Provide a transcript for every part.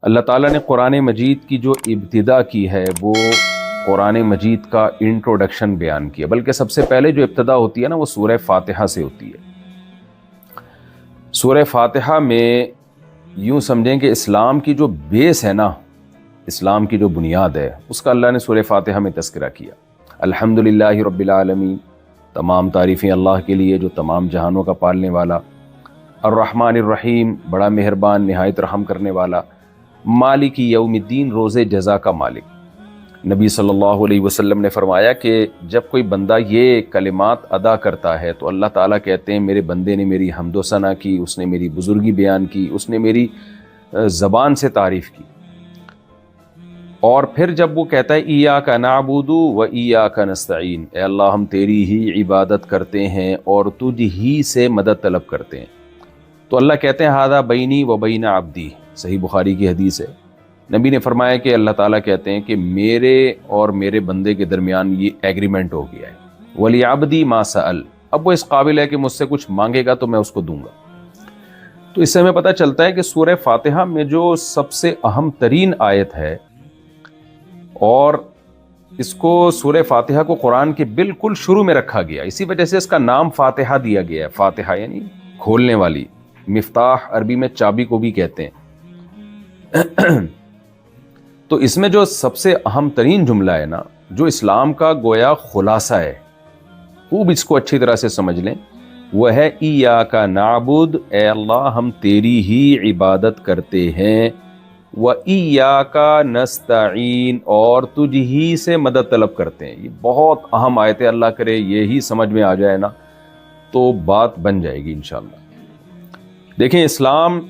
اللہ تعالیٰ نے قرآن مجید کی جو ابتدا کی ہے وہ قرآن مجید کا انٹروڈکشن بیان کیا، بلکہ سب سے پہلے جو ابتدا ہوتی ہے نا وہ سورہ فاتحہ سے ہوتی ہے۔ سورہ فاتحہ میں یوں سمجھیں کہ اسلام کی جو بیس ہے نا، اسلام کی جو بنیاد ہے، اس کا اللہ نے سورہ فاتحہ میں تذکرہ کیا۔ الحمدللہ رب العالمین، تمام تعریفیں اللہ کے لیے جو تمام جہانوں کا پالنے والا، الرحمن الرحیم، بڑا مہربان نہایت رحم کرنے والا، مالک یوم الدین، روز جزا کا مالک۔ نبی صلی اللہ علیہ وسلم نے فرمایا کہ جب کوئی بندہ یہ کلمات ادا کرتا ہے تو اللہ تعالیٰ کہتے ہیں میرے بندے نے میری حمد و ثنا کی، اس نے میری بزرگی بیان کی، اس نے میری زبان سے تعریف کی۔ اور پھر جب وہ کہتا ہے ایاک نعبد و ایاک نستعین، اے اللہ ہم تیری ہی عبادت کرتے ہیں اور تجھ ہی سے مدد طلب کرتے ہیں، تو اللہ کہتے ہیں ھذا بینی و بین عبدی، صحیح بخاری کی حدیث ہے۔ نبی نے فرمایا کہ اللہ تعالیٰ کہتے ہیں کہ میرے اور میرے بندے کے درمیان یہ ایگریمنٹ ہو گیا ہے، وَلِعَبْدِي مَا سَأَلَ، اب وہ اس قابل ہے کہ مجھ سے کچھ مانگے گا تو میں اس کو دوں گا۔ تو اس سے ہمیں پتہ چلتا ہے کہ سورہ فاتحہ میں جو سب سے اہم ترین آیت ہے، اور اس کو سورہ فاتحہ کو قرآن کے بالکل شروع میں رکھا گیا، اسی وجہ سے اس کا نام فاتحہ دیا گیا ہے۔ فاتحہ یعنی کھولنے والی، مفتاح عربی میں چابی کو بھی کہتے ہیں۔ تو اس میں جو سب سے اہم ترین جملہ ہے نا، جو اسلام کا گویا خلاصہ ہے، خوب اس کو اچھی طرح سے سمجھ لیں، وہ ہے ایاک نعبد، اے اللہ ہم تیری ہی عبادت کرتے ہیں، وَإِيَّاكَ نَسْتَعِينُ، اور تجھ ہی سے مدد طلب کرتے ہیں۔ یہ بہت اہم آیت ہے، اللہ کرے یہی سمجھ میں آ جائے نا تو بات بن جائے گی انشاءاللہ۔ دیکھیں، اسلام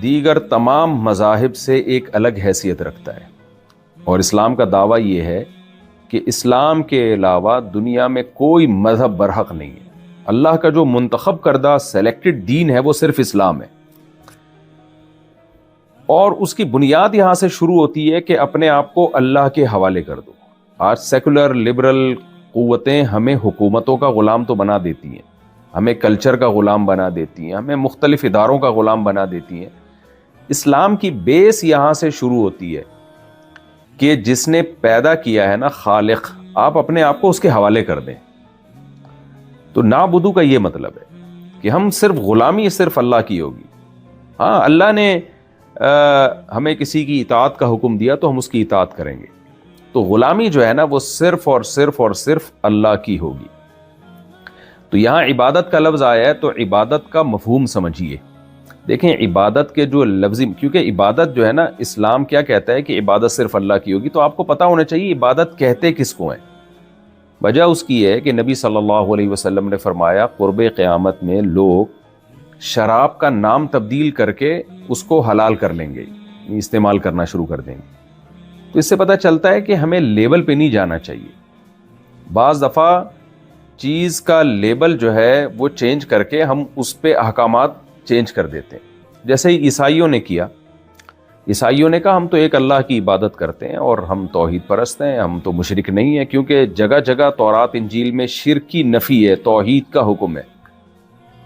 دیگر تمام مذاہب سے ایک الگ حیثیت رکھتا ہے، اور اسلام کا دعویٰ یہ ہے کہ اسلام کے علاوہ دنیا میں کوئی مذہب برحق نہیں ہے۔ اللہ کا جو منتخب کردہ سلیکٹڈ دین ہے وہ صرف اسلام ہے، اور اس کی بنیاد یہاں سے شروع ہوتی ہے کہ اپنے آپ کو اللہ کے حوالے کر دو۔ آج سیکولر لبرل قوتیں ہمیں حکومتوں کا غلام تو بنا دیتی ہیں، ہمیں کلچر کا غلام بنا دیتی ہیں، ہمیں مختلف اداروں کا غلام بنا دیتی ہیں۔ اسلام کی بیس یہاں سے شروع ہوتی ہے کہ جس نے پیدا کیا ہے نا، خالق، آپ اپنے آپ کو اس کے حوالے کر دیں۔ تو نعبدو کا یہ مطلب ہے کہ ہم صرف غلامی صرف اللہ کی ہوگی۔ ہاں، اللہ نے ہمیں کسی کی اطاعت کا حکم دیا تو ہم اس کی اطاعت کریں گے، تو غلامی جو ہے نا وہ صرف اور صرف اور صرف اللہ کی ہوگی۔ تو یہاں عبادت کا لفظ آیا ہے تو عبادت کا مفہوم سمجھیے۔ دیکھیں، عبادت کے جو لفظی، کیونکہ عبادت جو ہے نا، اسلام کیا کہتا ہے کہ عبادت صرف اللہ کی ہوگی، تو آپ کو پتہ ہونا چاہیے عبادت کہتے کس کو ہیں۔ وجہ اس کی ہے کہ نبی صلی اللہ علیہ وسلم نے فرمایا قرب قیامت میں لوگ شراب کا نام تبدیل کر کے اس کو حلال کر لیں گے، استعمال کرنا شروع کر دیں گے۔ تو اس سے پتہ چلتا ہے کہ ہمیں لیبل پہ نہیں جانا چاہیے۔ بعض دفعہ چیز کا لیبل جو ہے وہ چینج کر کے ہم اس پہ احکامات چینج کر دیتے ہیں، جیسے ہی عیسائیوں نے کیا۔ عیسائیوں نے کہا ہم تو ایک اللہ کی عبادت کرتے ہیں اور ہم توحید پرست ہیں، ہم تو مشرک نہیں ہیں، کیونکہ جگہ جگہ تورات انجیل میں شرک کی نفی ہے، توحید کا حکم ہے۔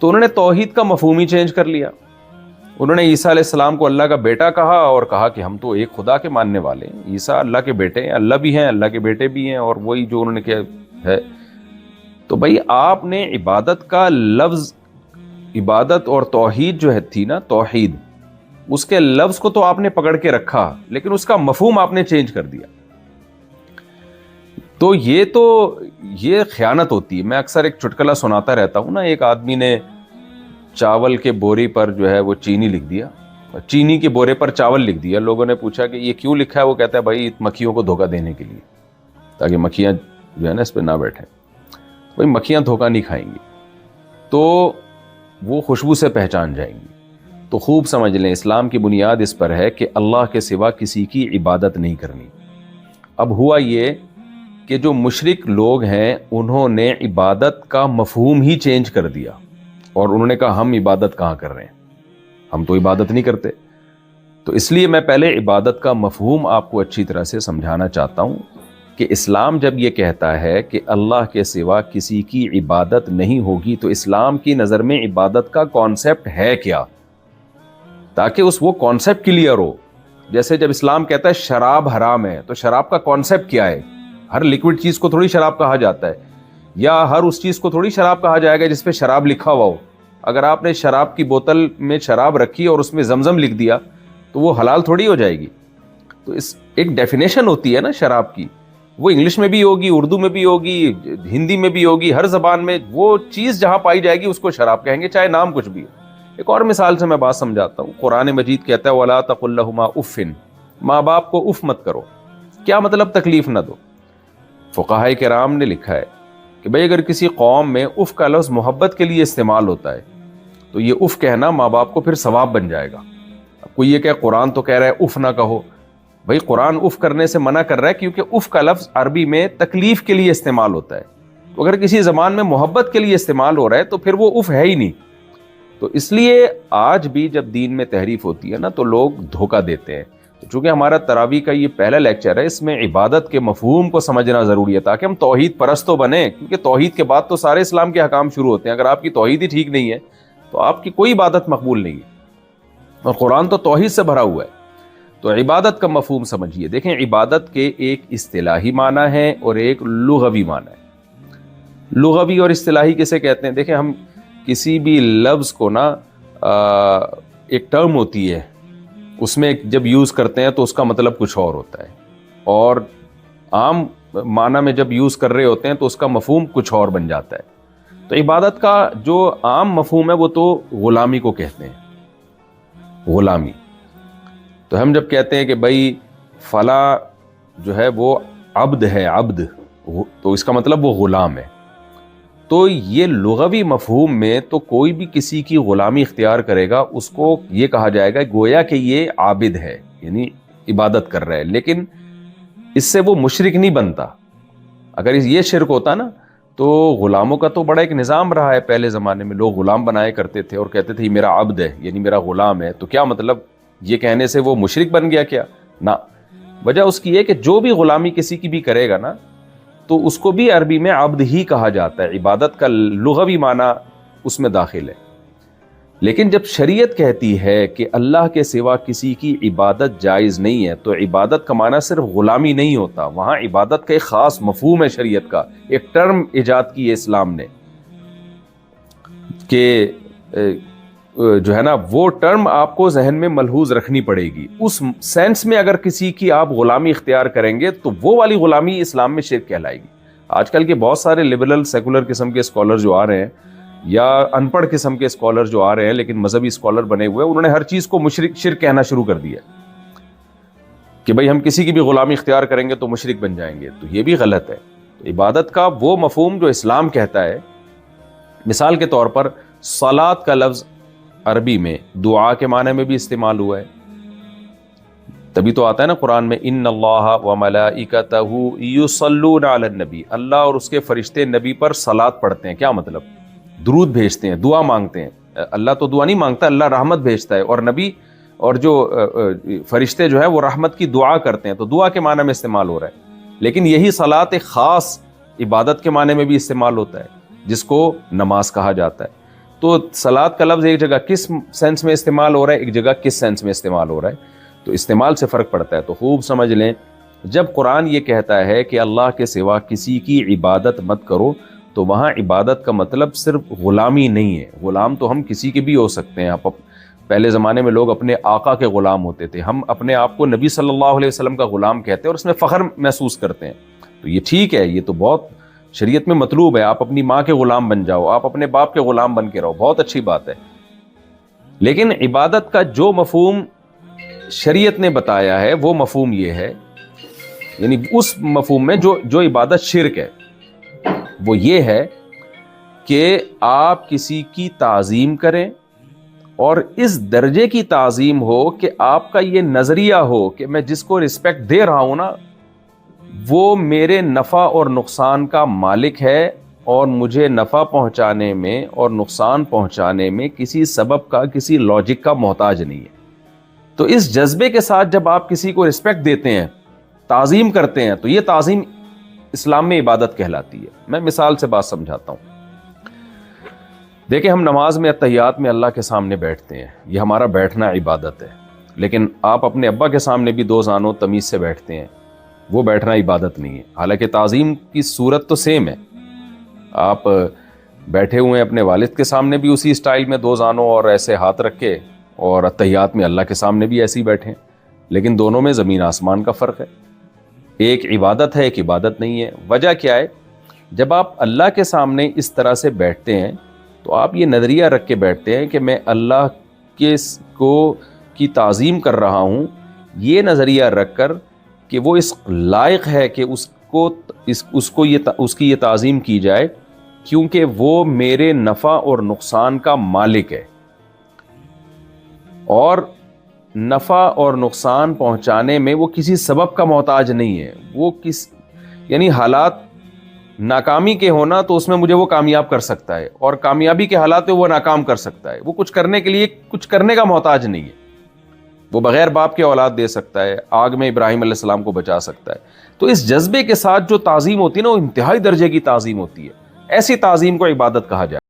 تو انہوں نے توحید کا مفہوم ہی چینج کر لیا۔ انہوں نے عیسیٰ علیہ السلام کو اللہ کا بیٹا کہا اور کہا کہ ہم تو ایک خدا کے ماننے والے ہیں، عیسیٰ اللہ کے بیٹے ہیں، اللہ بھی ہیں، اللہ کے بیٹے بھی ہیں، اور وہی جو انہوں نے کیا ہے۔ تو بھائی آپ نے عبادت کا لفظ، عبادت اور توحید جو ہے تھی نا، توحید، اس کے لفظ کو تو آپ نے پکڑ کے رکھا، لیکن اس کا مفہوم آپ نے چینج کر دیا۔ تو یہ خیانت ہوتی ہے۔ میں اکثر ایک چٹکلا سناتا رہتا ہوں نا، ایک آدمی نے چاول کے بورے پر جو ہے وہ چینی لکھ دیا، چینی کے بورے پر چاول لکھ دیا۔ لوگوں نے پوچھا کہ یہ کیوں لکھا ہے؟ وہ کہتا ہے بھائی مکھیوں کو دھوکہ دینے کے لیے، تاکہ مکھیاں جو ہے نا اس پہ نہ بیٹھیں۔ بھائی مکھیاں دھوکہ نہیں کھائیں گی تو وہ خوشبو سے پہچان جائیں گی۔ تو خوب سمجھ لیں، اسلام کی بنیاد اس پر ہے کہ اللہ کے سوا کسی کی عبادت نہیں کرنی۔ اب ہوا یہ کہ جو مشرک لوگ ہیں انہوں نے عبادت کا مفہوم ہی چینج کر دیا، اور انہوں نے کہا ہم عبادت کہاں کر رہے ہیں، ہم تو عبادت نہیں کرتے۔ تو اس لیے میں پہلے عبادت کا مفہوم آپ کو اچھی طرح سے سمجھانا چاہتا ہوں کہ اسلام جب یہ کہتا ہے کہ اللہ کے سوا کسی کی عبادت نہیں ہوگی، تو اسلام کی نظر میں عبادت کا کانسیپٹ ہے کیا، تاکہ وہ کانسیپٹ کلیئر ہو جیسے جب اسلام کہتا ہے شراب حرام ہے تو شراب کا کانسیپٹ کیا ہے؟ ہر لکوڈ چیز کو تھوڑی شراب کہا جاتا ہے، یا ہر اس چیز کو تھوڑی شراب کہا جائے گا جس پہ شراب لکھا ہوا ہو۔ اگر آپ نے شراب کی بوتل میں شراب رکھی اور اس میں زمزم لکھ دیا تو وہ حلال تھوڑی ہو جائے گی۔ تو اس ایک ڈیفینیشن ہوتی ہے نا شراب کی، وہ انگلش میں بھی ہوگی، اردو میں بھی ہوگی، ہندی میں بھی ہوگی، ہر زبان میں وہ چیز جہاں پائی جائے گی اس کو شراب کہیں گے، چاہے نام کچھ بھی ہو۔ ایک اور مثال سے میں بات سمجھاتا ہوں، قرآن مجید کہتا ہے وَلَا تَقُل لَهُمَا اُفٍّ، ماں باپ کو اف مت کرو۔ کیا مطلب تکلیف نہ دو؟ فقہاء کرام نے لکھا ہے کہ بھئی اگر کسی قوم میں اف کا لفظ محبت کے لیے استعمال ہوتا ہے تو یہ اف کہنا ماں باپ کو پھر ثواب بن جائے گا۔ اب کوئی یہ کہ قرآن تو کہہ رہا ہے اف نہ کہو، بھئی قرآن اف کرنے سے منع کر رہا ہے کیونکہ اف کا لفظ عربی میں تکلیف کے لیے استعمال ہوتا ہے، تو اگر کسی زبان میں محبت کے لیے استعمال ہو رہا ہے تو پھر وہ اف ہے ہی نہیں۔ تو اس لیے آج بھی جب دین میں تحریف ہوتی ہے نا تو لوگ دھوکہ دیتے ہیں۔ چونکہ ہمارا تراویح کا یہ پہلا لیکچر ہے، اس میں عبادت کے مفہوم کو سمجھنا ضروری ہے تاکہ ہم توحید پرست تو بنیں، کیونکہ توحید کے بعد تو سارے اسلام کے احکام شروع ہوتے ہیں۔ اگر آپ کی توحید ہی ٹھیک نہیں ہے تو آپ کی کوئی عبادت مقبول نہیں ہے، اور قرآن تو توحید سے بھرا ہوا ہے۔ تو عبادت کا مفہوم سمجھیے۔ دیکھیں عبادت کے ایک اصطلاحی معنی ہے اور ایک لغوی معنی ہے۔ لغوی اور اصطلاحی کسے کہتے ہیں؟ دیکھیں ہم کسی بھی لفظ کو نا ایک ٹرم ہوتی ہے، اس میں جب یوز کرتے ہیں تو اس کا مطلب کچھ اور ہوتا ہے، اور عام معنی میں جب یوز کر رہے ہوتے ہیں تو اس کا مفہوم کچھ اور بن جاتا ہے۔ تو عبادت کا جو عام مفہوم ہے وہ تو غلامی کو کہتے ہیں، غلامی۔ تو ہم جب کہتے ہیں کہ بھائی فلاں جو ہے وہ عبد ہے، عبد، تو اس کا مطلب وہ غلام ہے۔ تو یہ لغوی مفہوم میں تو کوئی بھی کسی کی غلامی اختیار کرے گا اس کو یہ کہا جائے گا گویا کہ یہ عابد ہے، یعنی عبادت کر رہا ہے، لیکن اس سے وہ مشرک نہیں بنتا۔ اگر یہ شرک ہوتا نا تو غلاموں کا تو بڑا ایک نظام رہا ہے، پہلے زمانے میں لوگ غلام بنایا کرتے تھے اور کہتے تھے یہ میرا عبد ہے، یعنی میرا غلام ہے۔ تو کیا مطلب یہ کہنے سے وہ مشرک بن گیا کیا؟ نہ، وجہ اس کی ہے کہ جو بھی غلامی کسی کی بھی کرے گا نا تو اس کو بھی عربی میں عبد ہی کہا جاتا ہے، عبادت کا لغوی معنی اس میں داخل ہے۔ لیکن جب شریعت کہتی ہے کہ اللہ کے سوا کسی کی عبادت جائز نہیں ہے تو عبادت کا معنی صرف غلامی نہیں ہوتا، وہاں عبادت کا ایک خاص مفہوم ہے، شریعت کا ایک ٹرم ایجاد کی ہے اسلام نے کہ جو ہے نا وہ ٹرم آپ کو ذہن میں ملحوظ رکھنی پڑے گی۔ اس سینس میں اگر کسی کی آپ غلامی اختیار کریں گے تو وہ والی غلامی اسلام میں شرک کہلائے گی۔ آج کل کے بہت سارے لبرل سیکولر قسم کے اسکالر جو آ رہے ہیں یا ان پڑھ قسم کے اسکالر جو آ رہے ہیں لیکن مذہبی اسکالر بنے ہوئے ہیں، انہوں نے ہر چیز کو شرک کہنا شروع کر دیا کہ بھئی ہم کسی کی بھی غلامی اختیار کریں گے تو مشرک بن جائیں گے، تو یہ بھی غلط ہے۔ تو عبادت کا وہ مفہوم جو اسلام کہتا ہے، مثال کے طور پر صلاۃ کا لفظ عربی میں دعا کے معنی میں بھی استعمال ہوا ہے، تبھی تو آتا ہے نا قرآن میں ان اللہ وملائکتہ یصلون علی النبی، اللہ اور اس کے فرشتے نبی پر صلاۃ پڑھتے ہیں۔ کیا مطلب؟ درود بھیجتے ہیں، دعا مانگتے ہیں۔ اللہ تو دعا نہیں مانگتا، اللہ رحمت بھیجتا ہے، اور نبی اور جو فرشتے جو ہے وہ رحمت کی دعا کرتے ہیں، تو دعا کے معنی میں استعمال ہو رہا ہے۔ لیکن یہی صلاۃ ایک خاص عبادت کے معنی میں بھی استعمال ہوتا ہے جس کو نماز کہا جاتا ہے۔ تو صلاۃ کا لفظ ایک جگہ کس سینس میں استعمال ہو رہا ہے، ایک جگہ کس سینس میں استعمال ہو رہا ہے، تو استعمال سے فرق پڑتا ہے۔ تو خوب سمجھ لیں، جب قرآن یہ کہتا ہے کہ اللہ کے سوا کسی کی عبادت مت کرو تو وہاں عبادت کا مطلب صرف غلامی نہیں ہے۔ غلام تو ہم کسی کے بھی ہو سکتے ہیں۔ پہلے زمانے میں لوگ اپنے آقا کے غلام ہوتے تھے، ہم اپنے آپ کو نبی صلی اللہ علیہ وسلم کا غلام کہتے ہیں اور اس میں فخر محسوس کرتے ہیں، تو یہ ٹھیک ہے، یہ تو بہت شریعت میں مطلوب ہے۔ آپ اپنی ماں کے غلام بن جاؤ، آپ اپنے باپ کے غلام بن کے رہو، بہت اچھی بات ہے۔ لیکن عبادت کا جو مفہوم شریعت نے بتایا ہے وہ مفہوم یہ ہے، یعنی اس مفہوم میں جو عبادت شرک ہے وہ یہ ہے کہ آپ کسی کی تعظیم کریں اور اس درجے کی تعظیم ہو کہ آپ کا یہ نظریہ ہو کہ میں جس کو رسپیکٹ دے رہا ہوں نا وہ میرے نفع اور نقصان کا مالک ہے اور مجھے نفع پہنچانے میں اور نقصان پہنچانے میں کسی سبب کا، کسی لاجک کا محتاج نہیں ہے۔ تو اس جذبے کے ساتھ جب آپ کسی کو رسپیکٹ دیتے ہیں، تعظیم کرتے ہیں، تو یہ تعظیم اسلام میں عبادت کہلاتی ہے۔ میں مثال سے بات سمجھاتا ہوں۔ دیکھیں ہم نماز میں اتحیات میں اللہ کے سامنے بیٹھتے ہیں، یہ ہمارا بیٹھنا عبادت ہے۔ لیکن آپ اپنے ابا کے سامنے بھی دو زانوں تمیز سے بیٹھتے ہیں، وہ بیٹھنا عبادت نہیں ہے، حالانکہ تعظیم کی صورت تو سیم ہے۔ آپ بیٹھے ہوئے ہیں اپنے والد کے سامنے بھی اسی اسٹائل میں دو زانوں اور ایسے ہاتھ رکھ کے، اور اتحیات میں اللہ کے سامنے بھی ایسے ہی بیٹھے ہیں، لیکن دونوں میں زمین آسمان کا فرق ہے۔ ایک عبادت ہے، ایک عبادت نہیں ہے۔ وجہ کیا ہے؟ جب آپ اللہ کے سامنے اس طرح سے بیٹھتے ہیں تو آپ یہ نظریہ رکھ کے بیٹھتے ہیں کہ میں اللہ کی تعظیم کر رہا ہوں، یہ نظریہ رکھ کر کہ وہ اس لائق ہے کہ اس کی یہ تعظیم کی جائے، کیونکہ وہ میرے نفع اور نقصان کا مالک ہے، اور نفع اور نقصان پہنچانے میں وہ کسی سبب کا محتاج نہیں ہے۔ وہ یعنی حالات ناکامی کے ہونا تو اس میں مجھے وہ کامیاب کر سکتا ہے، اور کامیابی کے حالات میں وہ ناکام کر سکتا ہے۔ وہ کچھ کرنے کے لیے کچھ کرنے کا محتاج نہیں ہے۔ وہ بغیر باپ کے اولاد دے سکتا ہے، آگ میں ابراہیم علیہ السلام کو بچا سکتا ہے۔ تو اس جذبے کے ساتھ جو تعظیم ہوتی ہے نا، وہ انتہائی درجے کی تعظیم ہوتی ہے۔ ایسی تعظیم کو عبادت کہا جائے۔